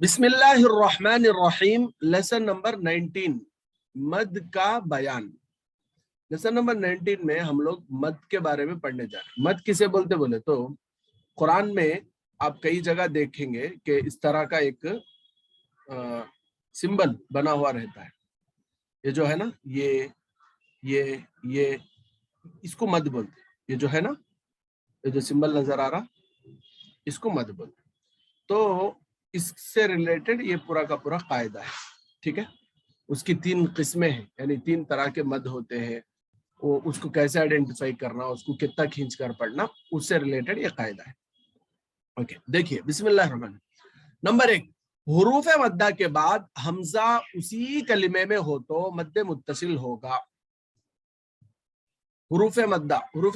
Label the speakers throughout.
Speaker 1: بسم اللہ الرحمن الرحیم، لیسن نمبر 19 مد کا بیان۔ لیسن نمبر 19 میں ہم لوگ مد کے بارے میں پڑھنے جا رہے ہیں۔ مد کسے بولتے بولے تو قرآن میں آپ کئی جگہ دیکھیں گے کہ اس طرح کا ایک سمبل بنا ہوا رہتا ہے۔ یہ جو ہے نا یہ اس کو مد بولتے ہیں۔ یہ جو ہے نا یہ جو سمبل نظر آ رہا اس کو مد بولتے ہیں۔ تو اس سے ریلیٹڈ یہ پورا کا پورا قاعدہ ہے، ٹھیک ہے۔ اس کی 3 قسمیں ہیں، یعنی 3 طرح کے مد ہوتے ہیں۔ وہ اس کو کیسے آئیڈینٹیفائی کرنا، اس کو کتنا کھینچ کر پڑھنا، اس سے ریلیٹڈ یہ قاعدہ ہے۔ اوکے، دیکھیے بسم اللہ الرحمن الرحیم۔ نمبر 1، حروف مدہ کے بعد حمزہ اسی کلمے میں ہو تو مد متصل ہوگا۔ حروف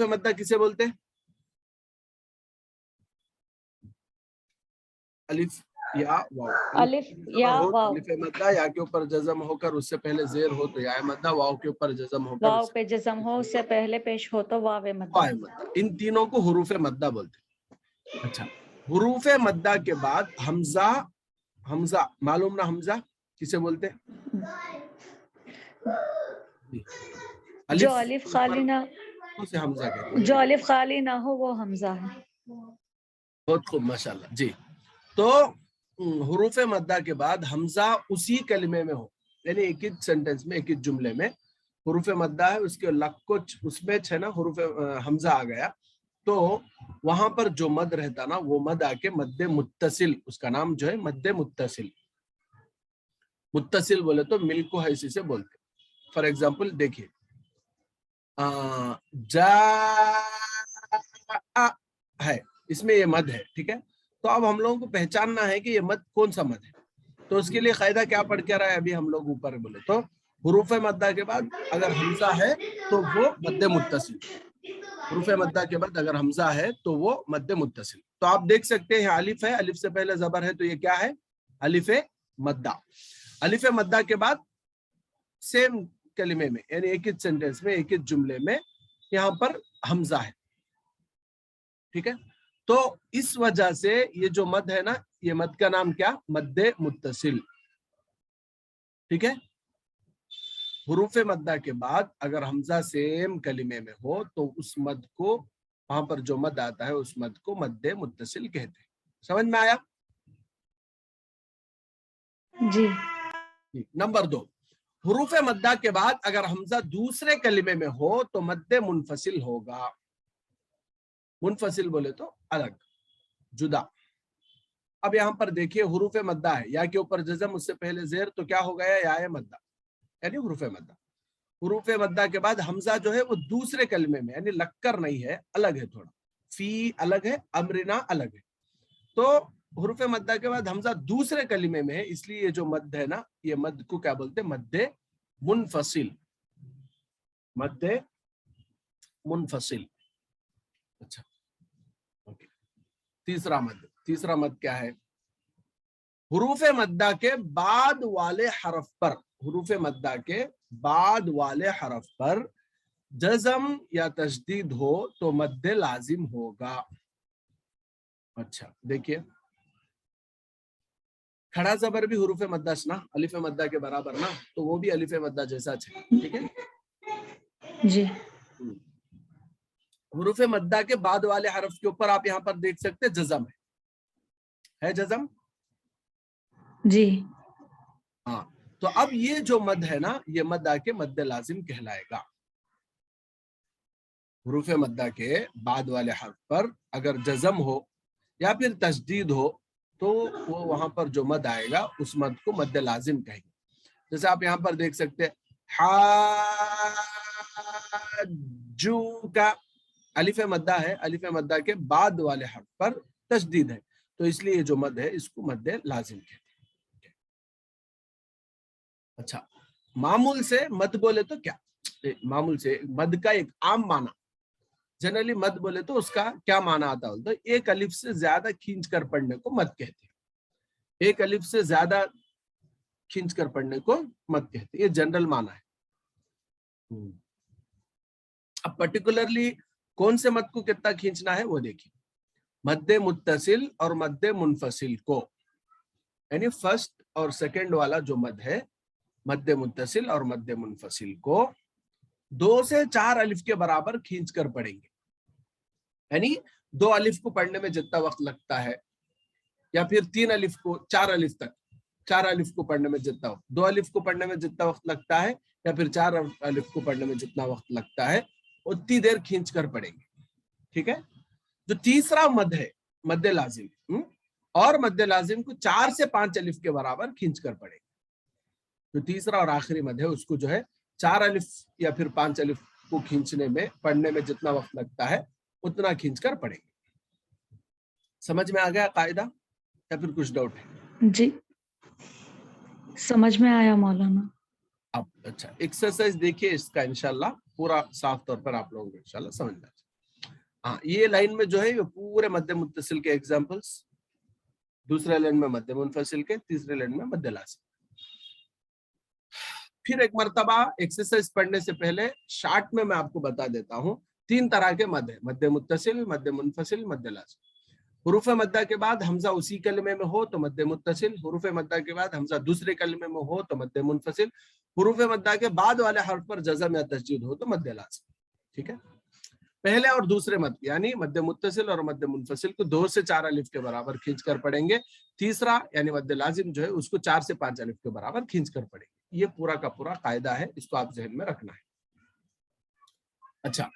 Speaker 1: مدہ کسے بولتے ہیں؟ الف یا واو۔
Speaker 2: الف یا واو،
Speaker 1: الف مدہ یا کے اوپر جزم ہو کر اس سے پہلے زیر ہو تو یا مدہ، واو کے اوپر جزم ہو کر
Speaker 2: واو پہ جزم ہو اس سے پہلے پیش ہو تو واو مدہ۔
Speaker 1: واو مدہ۔ ان تینوں کو حروف مدہ بولتے ہیں۔ اچھا، حروف مدہ کے بعد حمزہ معلوم نا، حمزہ کسے بولتے ہیں؟
Speaker 2: جو الف خالی نہ
Speaker 1: اسے حمزہ کہتے ہیں۔
Speaker 2: جو الف خالی نہ ہو وہ حمزہ ہے۔
Speaker 1: بہت خوب، ماشاءاللہ جی۔ تو حروف مدہ کے بعد حمزہ اسی کلمے میں ہو، یعنی ایک ہی سینٹنس میں، ایک ہی جملے میں حروف مدہ ہے، اس کے لکچ اس میں ہے نا حروف حمزہ آ گیا تو وہاں پر جو مد رہتا نا وہ مد آ کے مد متصل، اس کا نام جو ہے مد متصل۔ متصل بولے تو مل کو حیثی سے بولتے۔ فار ایگزامپل دیکھیے جا ہے، اس میں یہ مد ہے، ٹھیک ہے۔ تو اب ہم لوگوں کو پہچاننا ہے کہ یہ مد کون سا مد ہے، تو اس کے لیے قاعدہ کیا پڑھ کے رہا ہے ابھی ہم لوگ اوپر بولے تو حروف مدہ کے بعد اگر حمزہ ہے تو وہ مد متصل۔ حروف مدہ کے بعد اگر حمزہ ہے تو وہ مد متصل۔ تو آپ دیکھ سکتے ہیں الف ہے، الف سے پہلے زبر ہے تو یہ کیا ہے؟ الف مدہ۔ الف مدہ کے بعد سیم کلمے میں، یعنی ایک ہی سینٹنس میں، ایک ہی جملے میں یہاں پر حمزہ ہے، ٹھیک ہے۔ تو اس وجہ سے یہ جو مد ہے نا، یہ مد کا نام کیا؟ مد متصل، ٹھیک ہے۔ حروف مدہ کے بعد اگر حمزہ سیم کلمے میں ہو تو اس مد کو، وہاں پر جو مد آتا ہے اس مد کو مد متصل کہتے ہیں۔ سمجھ میں آیا؟
Speaker 2: جی۔
Speaker 1: نمبر 2، حروف مدہ کے بعد اگر حمزہ دوسرے کلمے میں ہو تو مد منفصل ہوگا۔ منفصل بولے تو الگ، جدا۔ اب یہاں پر دیکھیے حروف مدہ ہے، یا کے اوپر جزم اس سے پہلے زیر تو کیا ہو گیا؟ یا مدہ، یعنی حروف مدہ۔ حروف مدہ کے بعد حمزہ جو ہے وہ دوسرے کلمے میں، یعنی لکر نہیں ہے، الگ ہے، تھوڑا فی الگ ہے، امرنا الگ ہے۔ تو حروف مدہ کے بعد حمزہ دوسرے کلمے میں ہے، اس لیے یہ جو مد ہے نا، یہ مد کو کیا بولتے ہیں؟ مد منفصل، مد منفصل۔ اچھا، اوکے۔ تیسرا مد کیا ہے؟ حروف مدہ کے بعد والے حرف پر، حروف مدہ کے بعد والے حرف پر جزم یا تشدید ہو تو مد لازم ہوگا۔ اچھا دیکھیے، کھڑا زبر بھی حروف مدہ نا، الف مدہ کے برابر نا، تو وہ بھی الف مدہ جیسا ہے، ٹھیک ہے
Speaker 2: جی۔
Speaker 1: حروف مدہ کے بعد والے حرف کے اوپر آپ یہاں پر دیکھ سکتے جزم ہے جزم؟
Speaker 2: جی
Speaker 1: ہاں، تو اب یہ جو مد ہے نا، یہ مد آ کے مد لازم کہلائے گا۔ حروف مدہ کے بعد والے حرف پر اگر جزم ہو یا پھر تشدید ہو تو وہ وہاں پر جو مد آئے گا اس مد کو مد لازم کہیں گے۔ جیسے آپ یہاں پر دیکھ سکتے حاجو کا، الف مدہ ہے، الف مدہ کے بعد والے حرف پر تشدید ہے، تو اس لیے جو مد ہے اس کو مد لازم کہتے ہیں۔ اچھا، معمول سے مد بولے تو کیا؟ معمول سے مد کا ایک عام معنی، جنرلی مد بولے تو اس کا کیا معنی آتا ہے؟ تو ایک الف سے زیادہ کھینچ کر پڑھنے کو مد کہتے ہیں۔ ایک الف سے زیادہ کھینچ کر پڑھنے کو مد کہتے ہیں، یہ جنرل معنی ہے۔ اب پرٹیکولرلی کون سے مد کو کتنا کھینچنا ہے وہ دیکھیے۔ مد متصل اور مد منفصل کو यानी फर्स्ट और सेकंड वाला जो मद है मद मुत्तसिल और मद मुनफसिल को 2 से 4 अलिफ के बराबर खींच कर पढ़ेंगे। यानी 2 अलिफ को पढ़ने में जितना वक्त लगता है या फिर 3 अलिफ को 4 अलिफ तक 4 अलिफ को पढ़ने में जितना वक्त, 2 अलिफ को पढ़ने में जितना वक्त लगता है या फिर 4 अलिफ को पढ़ने में जितना वक्त लगता है उतनी देर खींच कर पढ़ेंगे। ठीक है। जो तीसरा मद है मद लाजिम और मद लाजिम को 4 से 5 अलिफ के बराबर खींच कर पढ़ेंगे। जो तीसरा और आखिरी मद है उसको जो है 4 अलिफ या फिर 5 अलिफ को खींचने में पढ़ने में जितना वक्त लगता है उतना खींच कर पढ़ेंगे। समझ में आ गया कायदा या फिर कुछ डाउट है?
Speaker 2: जी समझ में आया मौलाना।
Speaker 1: अब अच्छा एक्सरसाइज देखिए इसका, इंशाल्लाह पूरा साफ तौर पर आप लोगों को इंशाल्लाह समझ में आ जाए। हाँ, ये लाइन में जो है ये पूरे मद्दे मुत्तसिल के एग्जांपल्स, दूसरे लाइन में मद्दे मुनफसिल के, तीसरे लाइन में मद्दे लाजिम। फिर एक मर्तबा एक्सरसाइज पढ़ने से पहले शार्ट में मैं आपको बता देता हूँ 3 तरह के मद है, मद्दे मुत्तसिल, मद्दे मुनफसिल, मद्दे लाजिम। हुरूफ मद्दा के बाद हमजा उसी कलमे में हो तो मद्दे मुत्तसिल, हुरूफ मद्दा के बाद हमजा दूसरे कलमे में हो तो मद्दे मुनफसिल, हुरूफ मद्दा के बाद वाले हर्फ पर जज़म या तशदीद हो तो मद्दे लाज़िम। ठीक है। पहले और दूसरे मद यानी मद्दे मुत्तसिल और मद्दे मुनफसिल को 2 से 4 अलिफ के बराबर खींच कर पढ़ेंगे। तीसरा यानी मद्दे लाजिम जो है उसको 4 से 5 अलिफ के बराबर खींच कर पढ़ेंगे। ये पूरा का पूरा कायदा है, इसको आप ज़हन में रखना है। अच्छा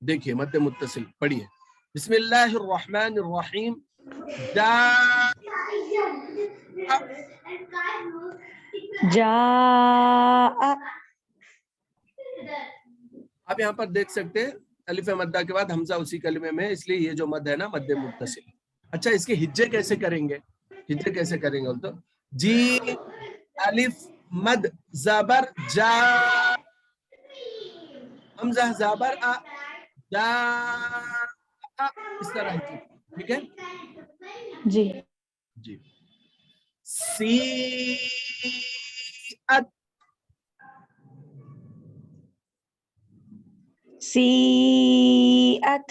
Speaker 1: देखिए मद्दे मुत्तसिल पढ़िए, बिस्मिल्लाहिर्रहमानिर्रहीम।
Speaker 2: जा
Speaker 1: आप यहाँ पर देख सकते हैं अलिफ मद्दा के बाद हमजा उसी कलमे में, इसलिए ये जो मद है ना मद्दे मुत्तसिल। अच्छा इसके हिज्जे कैसे करेंगे? हिज्जे कैसे करेंगे तो जी अलिफ मद जबर जा, हमजा जबर आ, जा आ, इस तरह। ठीक है
Speaker 2: जी
Speaker 1: जी। सी अत,
Speaker 2: सीअत।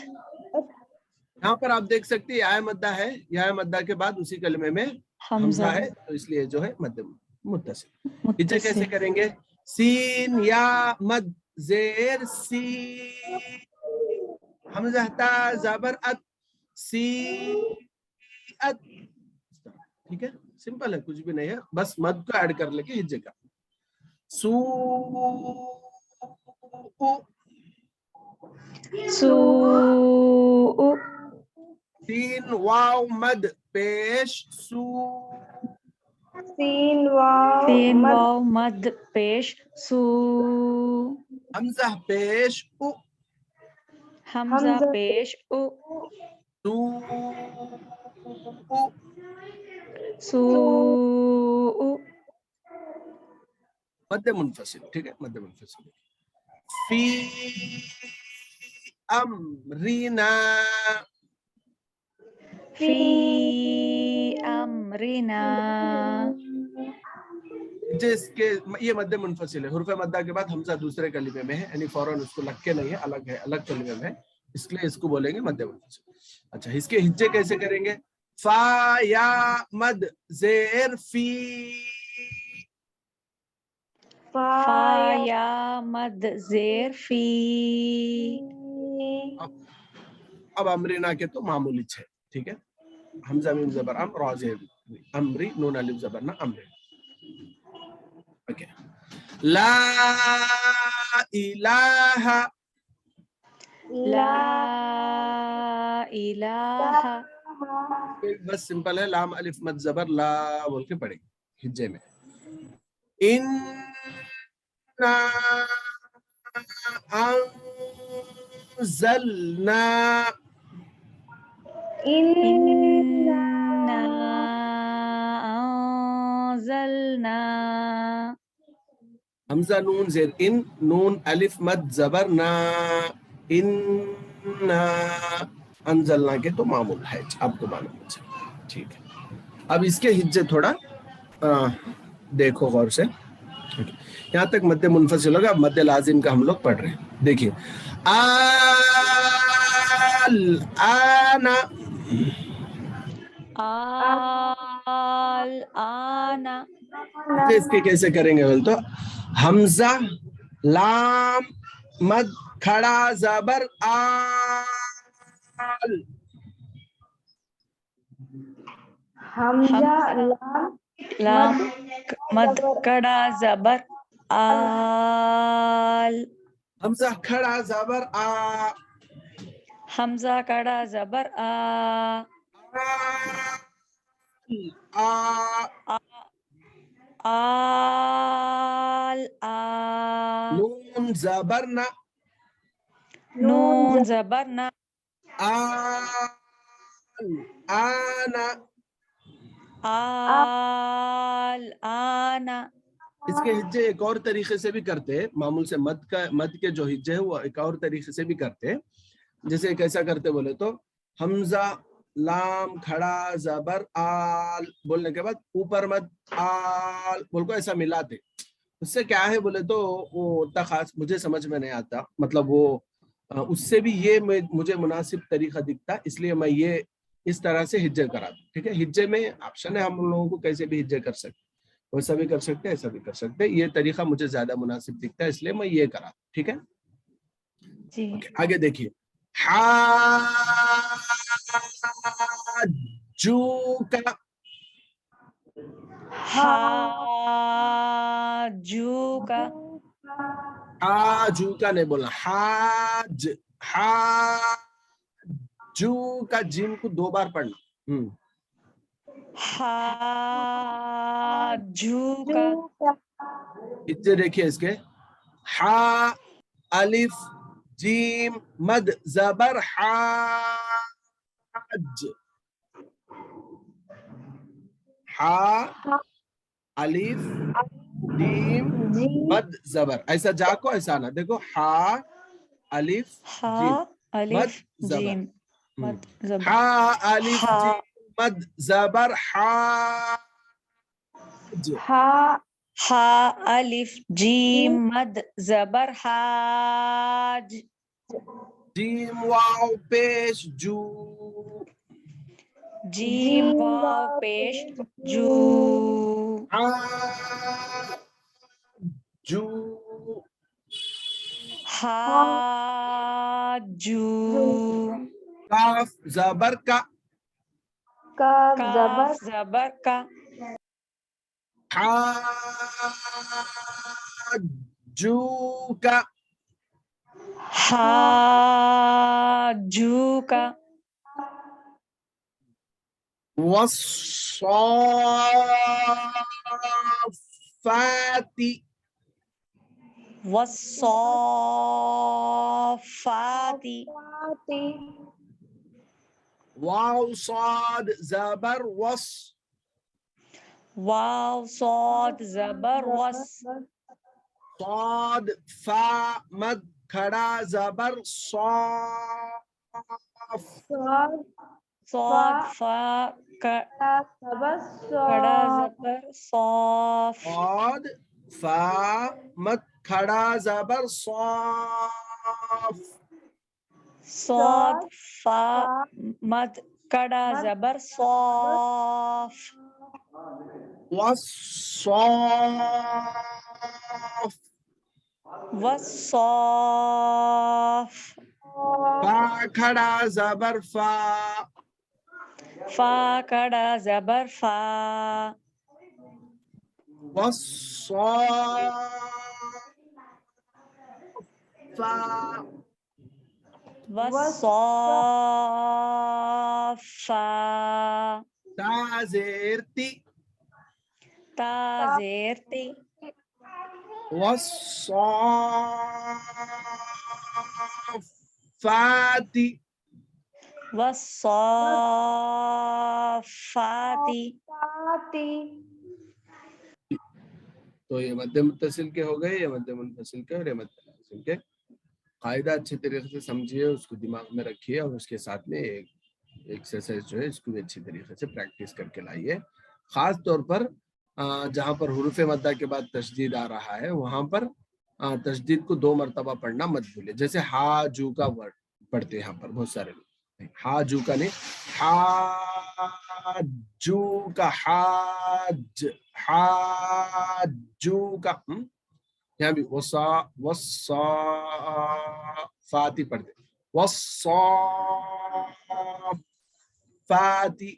Speaker 1: यहाँ पर आप देख सकते हैं या मद्दा है, या मद्दा के बाद उसी कलमे में हमजा है तो इसलिए जो है मद्दे मुत्तसिल। हिज्जे कैसे करेंगे? सीन या मद जेर सी, हमजा ता जबर अत, सी अत। ठीक है, सिंपल है, कुछ भी नहीं है, बस मद को ऐड कर लेके हिज्जे का। सू
Speaker 2: सू,
Speaker 1: तीन वाव मद पेश सू,
Speaker 2: तीन वाव मद पेश सू,
Speaker 1: हमजा पेश उ,
Speaker 2: हमजा पेश उ,
Speaker 1: सू
Speaker 2: सू,
Speaker 1: मद्दे मुनफसिल। ठीक है, मद्दे मुनफसिल। फी अमरीना,
Speaker 2: फी अमरीना।
Speaker 1: जिसके ये मद्दे मुनफसिल है, हुर्फ़े मद्दा के बाद हमजा दूसरे कलिमे में है, यानी फौरन उसको लग के नहीं है, अलग कलिमे में है, इसलिए इसको बोलेंगे मद्दे मुनफसिल। अच्छा इसके हिज्जे कैसे करेंगे? फा या मद जेर फी,
Speaker 2: फा या मद जेर फी।
Speaker 1: अब अमरीना के तो मामूली है। ठीक है, हमजा मीम जबर अम, रा जेर अमरी, नून अलिफ जबर ना अमरी। ओके, ला इलाहा,
Speaker 2: ला इलाहा।
Speaker 1: बस सिंपल है, लाम अलिफ मद जबर ला बोल के पढ़ेंगे हिज्जे में। इन्ना अंज़लना,
Speaker 2: इन्ना अंज़लना।
Speaker 1: हमजा नून जेर इन, नून अलिफ मद जबर ना, इन्ना अंज़लना के तो मामूल है, आपको मालूम है। ठीक है, अब इसके हिज्जे थोड़ा देखो गौर से। यहाँ तक मद्दे मुनफसिल होगा, अब मद्दे लाजिम का हम लोग पढ़ रहे हैं। देखिए आना,
Speaker 2: आना
Speaker 1: तो इसके कैसे करेंगे बोल तो हमजा लाम मद खड़ा जबर आल,
Speaker 3: हमजा
Speaker 2: लाम मद कड़ा जबर आल,
Speaker 1: हमजा खड़ा जबर आ,
Speaker 2: हमजा कड़ा जबर आ,
Speaker 1: आ
Speaker 2: आल आ,
Speaker 1: नून जबर ना,
Speaker 2: नून जबर ना,
Speaker 1: आल आना।
Speaker 2: आल आना।
Speaker 1: इसके हिज्जे एक और तरीके से भी करते हैं, मामूल से मद के जो हिज्जे है वो एक और तरीके से भी करते हैं। जैसे कैसा करते बोले तो हमजा लाम खड़ा जबर आल बोलने के बाद ऊपर मद आल बोल को ऐसा मिलाते। उससे क्या है बोले तो वो उतना खास मुझे समझ में नहीं आता, मतलब वो उससे भी ये मुझे मुनासिब तरीका दिखता, इसलिए मैं ये इस तरह से हिज्जे कराता। ठीक है, हिज्जे में ऑप्शन है, हम लोगों को कैसे भी हिज्जे कर सकते, वैसा भी कर सकते हैं, ऐसा भी कर सकते हैं। ये तरीका मुझे ज्यादा मुनासिब दिखता है, इसलिए मैं ये करा। ठीक है
Speaker 2: जी।
Speaker 1: आगे देखिए हाजूका,
Speaker 2: हाजूका,
Speaker 1: हाजूका नहीं बोलना, हाज हाजूका, जिम को 2 बार पढ़ना।
Speaker 2: हाजूका,
Speaker 1: इतने देखिए इसके हा अलिफ जीम मद जबर हाज, हा अलिफ जीम मद जबर, ऐसा जा को ऐसा ना, देखो हा अलिफ
Speaker 2: हा
Speaker 1: जीम
Speaker 2: अलिफ
Speaker 1: मद जबर,
Speaker 2: जीम मद जबर,
Speaker 1: हा अलिफ
Speaker 2: हा
Speaker 1: जीम मद जबर हाज,
Speaker 2: हा अलिफ जीम मद जबर हाज,
Speaker 1: जीम वाव पेश जू,
Speaker 2: जीम वाव पेश जू,
Speaker 1: जू
Speaker 2: हाजू,
Speaker 1: काफ जबर का,
Speaker 2: काफ जबर का,
Speaker 1: हाजू का,
Speaker 2: हाजू का,
Speaker 1: वस्साफाती,
Speaker 2: वस्साफाती,
Speaker 1: वाव साद जबर वस,
Speaker 2: वाव साद जबर वस,
Speaker 1: साद फा मद खड़ा जबर साफ,
Speaker 2: साद फा खड़ा जबर साफ,
Speaker 1: साद फा मद खड़ा जबर साफ,
Speaker 2: साद फा मद खड़ा जबर साफ,
Speaker 1: वस्साफ,
Speaker 2: वस्साफ,
Speaker 1: फा खड़ा जबर फा,
Speaker 2: फा खड़ा जबर फा,
Speaker 1: वस्साफा,
Speaker 2: वस्साफा,
Speaker 1: ताज़ेरती,
Speaker 2: ताज़ेरती,
Speaker 1: वस्साफाती,
Speaker 2: वस्साफाती।
Speaker 1: तो ये मध्य मुत्तसिल के हो गए, ये मध्य मुनफसिल के और ये मध्य मुनफसिल के। कायदा अच्छे तरीके से समझिए, उसको दिमाग में रखिए और उसके साथ में एक एक्सरसाइज जो है इसको भी अच्छी तरीके से प्रैक्टिस करके लाइए। खास तौर पर जहाँ पर हुरूफ मद्दा के बाद तशदीद आ रहा है वहां पर तशदीद को 2 मरतबा पढ़ना मत भूलिए। जैसे हा जू का वर्ड पढ़ते हैं यहाँ पर बहुत सारे लोग, हा जू का नहीं, हा حاجوك حاجوك یہاں بھی وصافاتی پڑھتے وصافاتی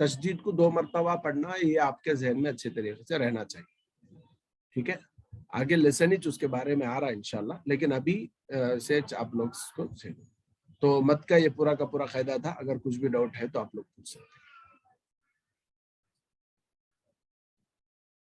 Speaker 1: تشدید کو 2 مرتبہ پڑھنا یہ آپ کے ذہن میں اچھے طریقے سے رہنا چاہیے. ٹھیک ہے آگے لیسن ہی اس کے بارے میں آ رہا ہے انشاءاللہ لیکن ابھی سے آپ لوگ اس کو سیکھو. تو مت کا یہ پورا کا پورا قاعدہ تھا. اگر کچھ بھی ڈاؤٹ ہے تو آپ لوگ پوچھ سکتے ہیں.